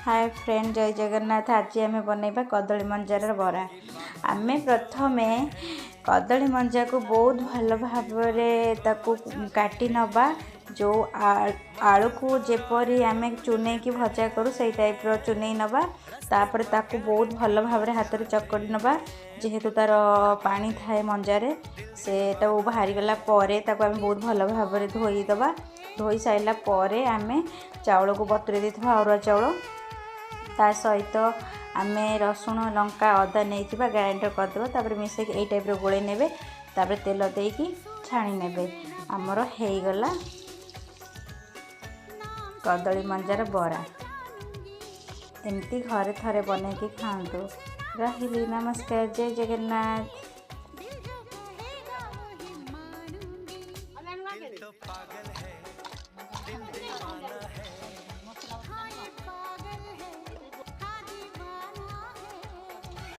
Hi friend, जय जगन्नाथ। आज आम बनइबा कदली मंजार बरा। आम प्रथमे कदली मंजा को बहुत भल भाव काटी नबा। जो आलू को जेपरी आम चुने की भजा करूँ से टाइप चुने नबा। तापर ताकू बहुत भल भाव हाथ में चकड़ी नबा। जेहेतु तार पानी थाए मंजारे से बाहरी गला ताकू आम बहुत भल भाव धोईदबा। धोई साइला परे आम चाउल को बतुरे देथिबा अरुआ चाउल। ता सहित आम रसुण लंका अदा नहीं ग्राइंडर करदेव। तापर मिसेक यही टाइप गोले नेबे। तापर तेल देकी छाणी नेबे। आमर हेगला कदली मंजार बरा। एमती घरे थरे बनैकी खातु। रही नमस्कार, जय जगन्नाथ।